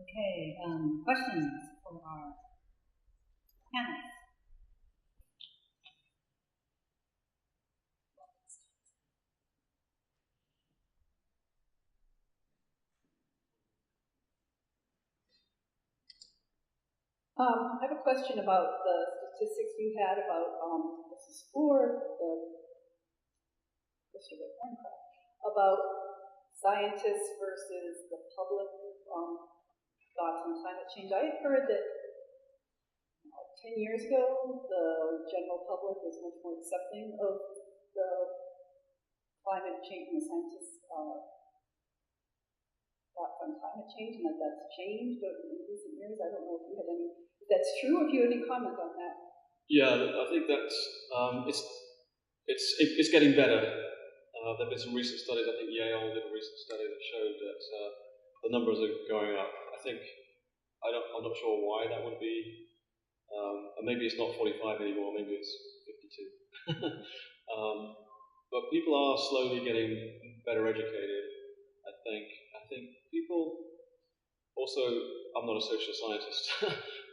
Okay, questions for our panelists? I have a question about the statistics you had about, this is for Mr. Thorncroft, about scientists versus the public thoughts on climate change. I had heard that 10 years ago, the general public was much more accepting of the climate change and the scientists' thoughts on climate change, and that's changed in recent years. I don't know if you had any, if that's true, if you had any comment on that. Yeah, I think that's it's getting better. There have been some recent studies. I think Yale did a recent study that showed that the numbers are going up. I'm not sure why that would be. And maybe it's not 45 anymore. Maybe it's 52. But people are slowly getting better educated. I think people also. I'm not a social scientist,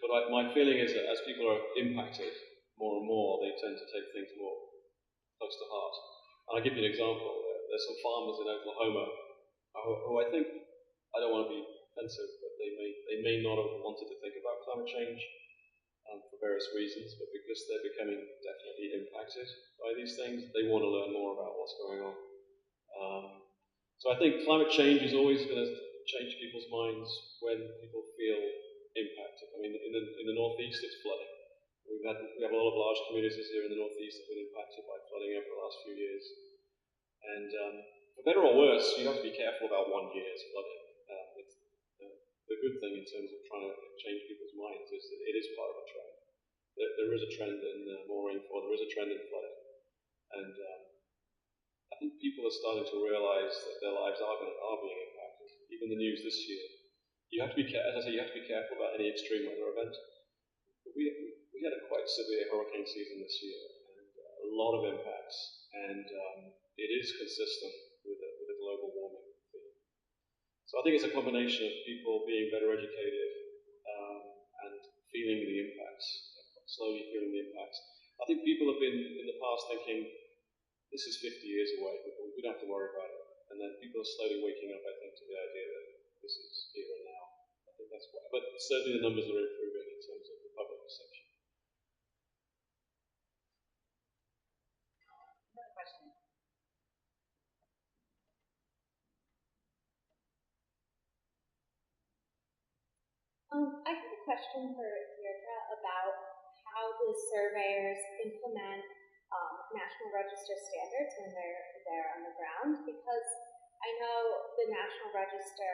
but my feeling is that as people are impacted more and more, they tend to take things more close to heart. And I'll give you an example. There's some farmers in Oklahoma who I think, I don't want to be offensive, but they may not have wanted to think about climate change for various reasons, but because they're becoming definitely impacted by these things, they want to learn more about what's going on. So I think climate change is always going to change people's minds when people feel impacted. I mean, in the Northeast, it's flooding. We have a lot of large communities here in the Northeast that have been impacted by flooding over the last few years. And for better or worse, you have to be careful about 1 year's flooding. The good thing in terms of trying to change people's minds is that it is part of a trend. There is a trend in more rainfall, there is a trend in flooding. And I think people are starting to realize that their lives are being impacted. Even the news this year. You have to be, as I say, you have to be careful about any extreme weather event. We had a quite severe hurricane season this year, and a lot of impacts, and it is consistent with a global warming theme. So I think it's a combination of people being better educated and feeling the impacts, slowly feeling the impacts. I think people have been in the past thinking, this is 50 years away, we don't have to worry about it. And then people are slowly waking up, I think, to the idea that this is here and now. I think that's why. But certainly the numbers are improving in terms of the public perception. Another question. I have a question for Deirdre about how the surveyors implement National Register standards when they're on the ground, because I know the National Register,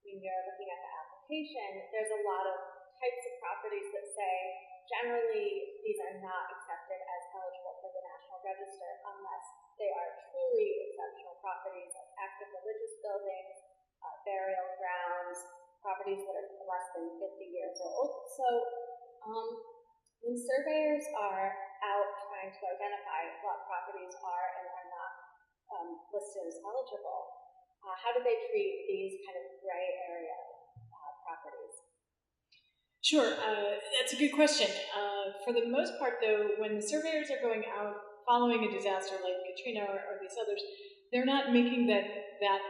when you're looking at the application, there's a lot of types of properties that say generally these are not accepted as eligible for the National Register unless they are truly exceptional properties like active religious buildings, burial grounds, properties that are less than 50 years old. So when surveyors are out trying to identify what properties are and are not listed as eligible, how do they treat these kind of gray area properties? Sure, that's a good question. For the most part, though, when the surveyors are going out following a disaster like Katrina or these others, they're not making that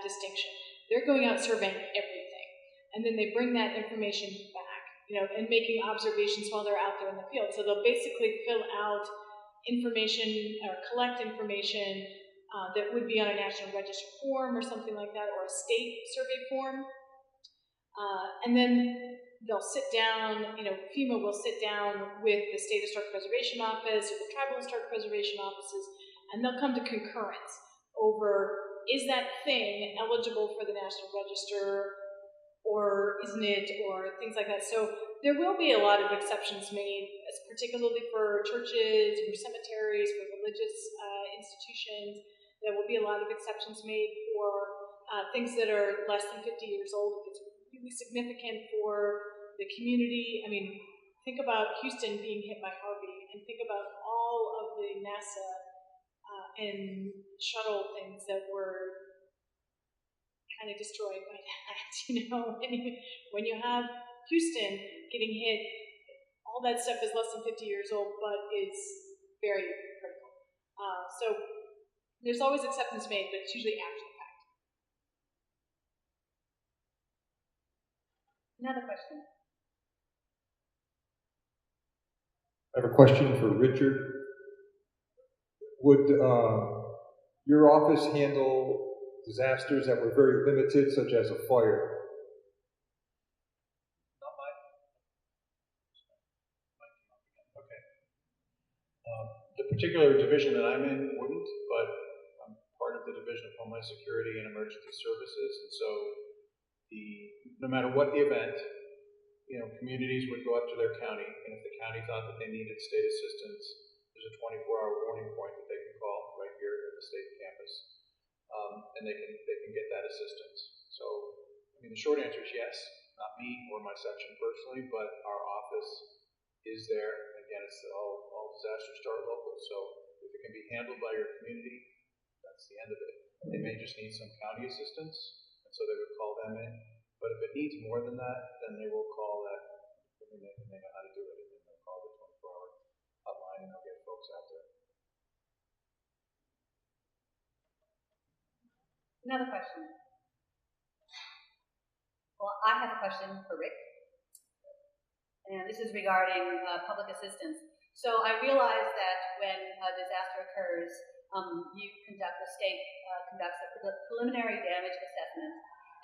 distinction. They're going out surveying everything, and then they bring that information back, and making observations while they're out there in the field. So they'll basically fill out information or collect information that would be on a National Register form or something like that, or a state survey form, and then they'll sit down, FEMA will sit down with the State Historic Preservation Office or the Tribal Historic Preservation Offices, and they'll come to concurrence over, is that thing eligible for the National Register, or isn't it, or things like that. So there will be a lot of exceptions made, particularly for churches, for cemeteries, for religious institutions. There will be a lot of exceptions made for things that are less than 50 years old, if it's really significant for the community. I mean, think about Houston being hit by Harvey, and think about all of the NASA and shuttle things that were kind of destroyed by that. When you have Houston getting hit, all that stuff is less than 50 years old, but it's very critical. So there's always acceptance made, but it's usually after the fact. Another question. I have a question for Richard. Would your office handle disasters that were very limited, such as a fire? Not mine. Okay. The particular division that I'm in wouldn't, but I'm part of the Division of Homeland Security and Emergency Services, and so no matter what the event, communities would go up to their county, and if the county thought that they needed state assistance, there's a 24-hour warning point that they can call right here at the state campus, and they can get that assistance. So, the short answer is yes. Not me or my section personally, but our office is there. Again, it's all disasters start local. So if it can be handled by your community, that's the end of it. They may just need some county assistance, and so they would call them in. But if it needs more than that, then they will call that. They know how to do it, and then they'll call the 24-hour hotline, and they'll get folks out there. Another question. Well, I have a question for Rick, and this is regarding public assistance. So I realize that when a disaster occurs, the state conducts a preliminary damage assessment,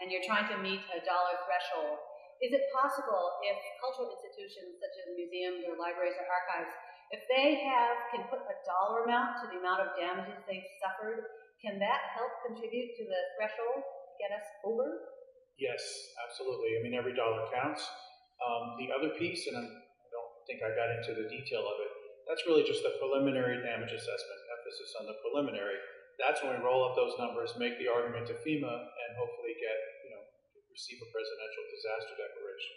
and you're trying to meet a dollar threshold. Is it possible if cultural institutions such as museums or libraries or archives, if they can put a dollar amount to the amount of damages they've suffered, can that help contribute to the threshold to get us over? Yes, absolutely. Every dollar counts. The other piece, and I don't think I got into the detail of it, that's really just the preliminary damage assessment, emphasis on the preliminary. That's when we roll up those numbers, make the argument to FEMA, and hopefully receive a presidential disaster declaration.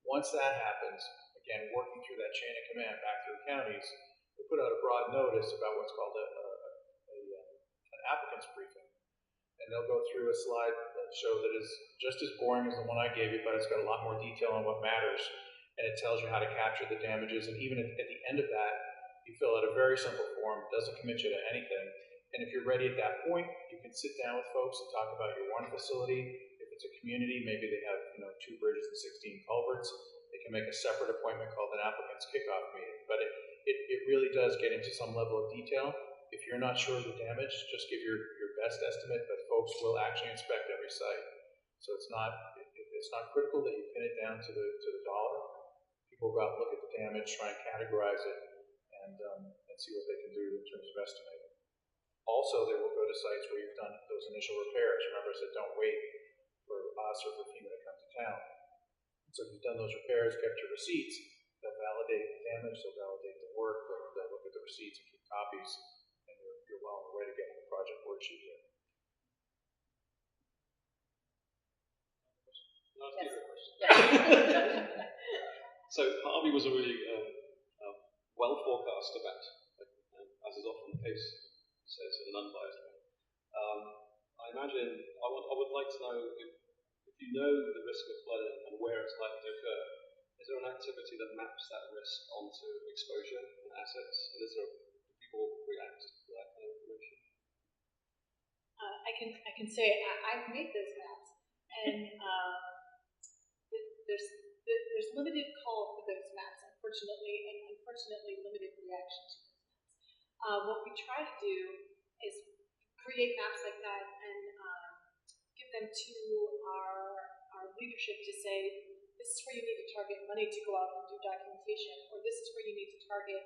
Once that happens, again, working through that chain of command back through counties, we put out a broad notice about what's called an applicant's briefing. And they'll go through a slide show that is just as boring as the one I gave you, but it's got a lot more detail on what matters. And it tells you how to capture the damages. And even at the end of that, you fill out a very simple form. It doesn't commit you to anything. And if you're ready at that point, you can sit down with folks and talk about your one facility. If it's a community, maybe they have 2 bridges and 16 culverts. They can make a separate appointment called an applicant's kickoff meeting. But it really does get into some level of detail. If you're not sure of the damage, just give your best estimate, but folks will actually inspect every site. So it's not critical that you pin it down to the dollar. People go out and look at the damage, try and categorize it, and see what they can do in terms of estimating. Also, they will go to sites where you've done those initial repairs. Remember, I said don't wait for us or for FEMA to come to town. So if you've done those repairs, kept your receipts, they'll validate the damage, they'll validate the work, they'll look at the receipts and keep copies, and you're well on the way to getting the project worksheet here. Can I ask you a question? Yes. So Harvey was a really well forecast event, as is often the case, says in an unbiased way. I imagine I would like to know if you know the risk of flooding and where it's likely to occur. Is there an activity that maps that risk onto exposure and assets? And do people react to that kind of information? I can say I've made those maps, and there's limited call for those maps, unfortunately, and unfortunately limited reaction to those maps. What we try to do is create maps like that and give them to our leadership to say, this is where you need to target money to go out and do documentation, or this is where you need to target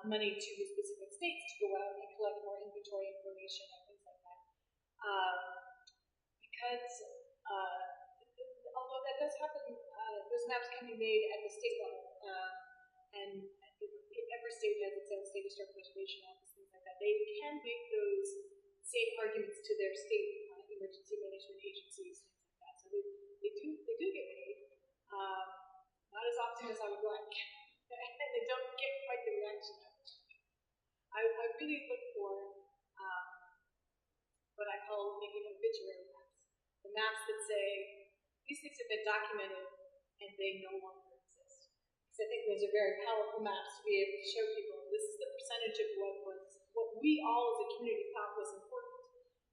money to the specific states to go out and collect more inventory information and things like that. Because although that does happen, those maps can be made at the state level, and every state has its own state historic preservation office, things like that. They can make those same arguments to their state emergency management agencies, things like that. So they do get made, not as often as I would like, and they don't get quite the reaction I really look for what I call making obituary maps. The maps that say these things have been documented and they no longer exist. Because I think those are very powerful maps to be able to show people this is the percentage of what we all as a community thought was important.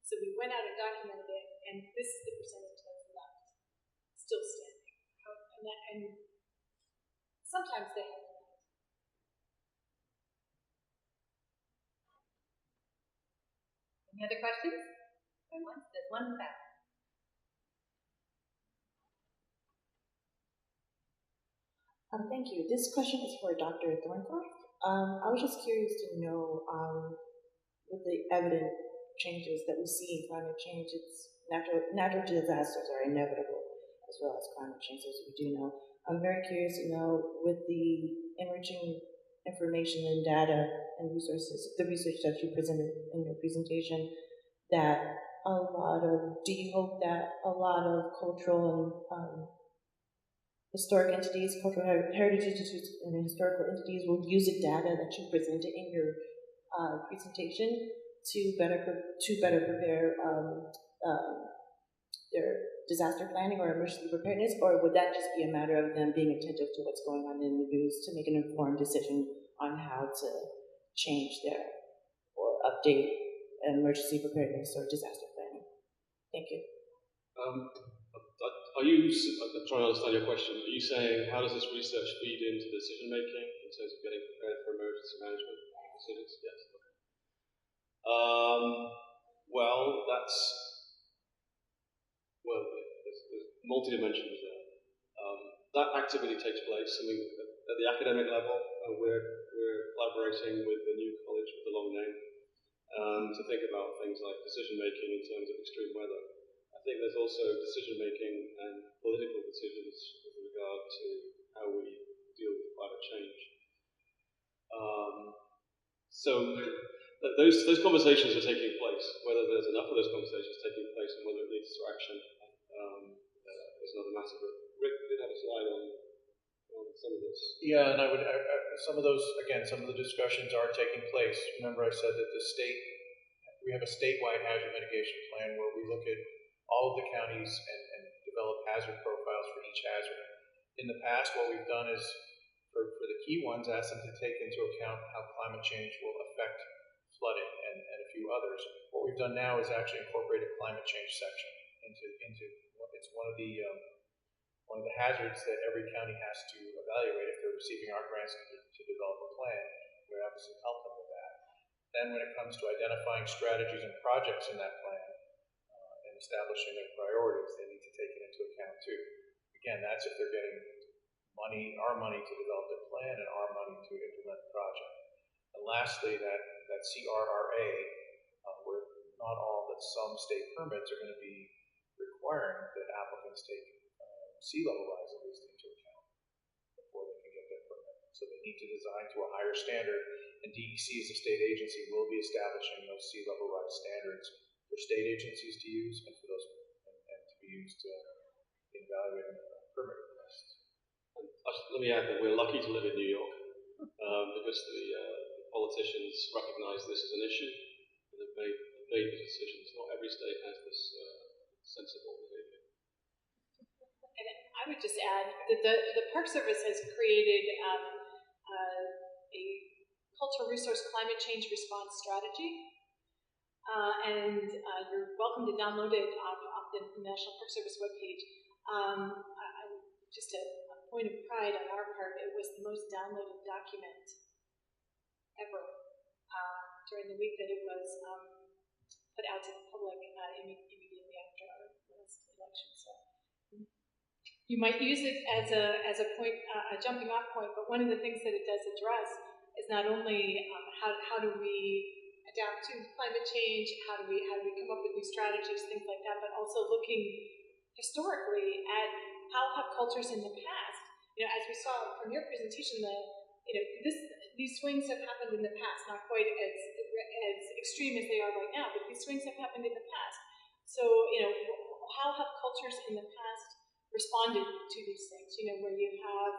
So we went out and documented it, and this is the percentage that's left, still standing. And sometimes they have. Any other questions? There's one in the back. Thank you. This question is for Dr. Thorncroft. I was just curious to know, with the evident changes that we see in climate change, it's natural disasters are inevitable, as well as climate change, as we do know. I'm very curious to know, with the enriching information and data and resources, the research that you presented in your presentation, that do you hope that a lot of cultural and historic entities, cultural heritage institutes, and historical entities will use the data that you presented in your presentation to better prepare their disaster planning or emergency preparedness, or would that just be a matter of them being attentive to what's going on in the news to make an informed decision on how to change their or update emergency preparedness or disaster planning? Thank you. I'm trying to understand your question. Are you saying how does this research feed into decision making in terms of getting prepared for emergency management decisions? Yes. There's multi-dimensions there. That activity takes place. I mean, at the academic level, we're collaborating with the new college with the long name to think about things like decision making in terms of extreme weather. I think there's also decision making and political decisions with regard to how we deal with climate change. So those conversations are taking place. Whether there's enough of those conversations taking place and whether it leads to action is another matter. But Rick did have a slide on some of this. Yeah, and some of the discussions are taking place. Remember, I said that we have a statewide hazard mitigation plan where we look at all of the counties and develop hazard profiles for each hazard. In the past, what we've done is, for the key ones, ask them to take into account how climate change will affect flooding and a few others. What we've done now is actually incorporate a climate change section into it's one of the hazards that every county has to evaluate if they're receiving our grants to develop a plan. We obviously help them with that. Then when it comes to identifying strategies and projects in that plan and establishing their priorities, they need to take it into account too. Again, that's if they're getting our money to develop their plan and our money to implement the project. And lastly, that CRRA, where not all, but some state permits are going to be requiring that applicants take sea level rise at least into account before they can get their permit. So they need to design to a higher standard, and DEC as a state agency will be establishing those sea level rise standards for state agencies to use and for those and to be used in evaluating permit requests. Let me add that we're lucky to live in New York because the politicians recognize this as an issue and have made the decisions. Not every state has this sensible behavior. And I would just add that the Park Service has created a cultural resource climate change response strategy, and you're welcome to download it off the National Park Service webpage. Just a point of pride on our part, it was the most downloaded document ever during the week that it was put out to the public immediately after our last election. So you might use it as a point, a jumping off point, but one of the things that it does address is not only how do we adapt to climate change, how do we come up with new strategies, things like that, but also looking historically at how have cultures in the past, as we saw from your presentation, these swings have happened in the past, not quite as extreme as they are right now, but these swings have happened in the past. So, how have cultures in the past responded to these things? Where you have,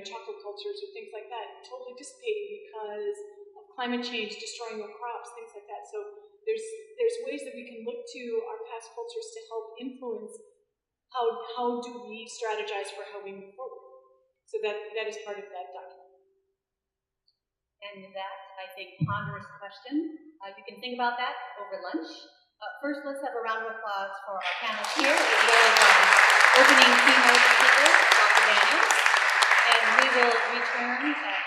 chocolate cultures or things like that totally dissipating because of climate change, destroying their crops, things like that. So there's ways that we can look to our past cultures to help influence how do we strategize for how we move forward. So that is part of that document. And with that, I think, ponderous question. You can think about that over lunch. First, let's have a round of applause for our panelists here, as well as our opening keynote speaker, Dr. Daniels. And we will return at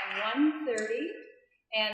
1:30.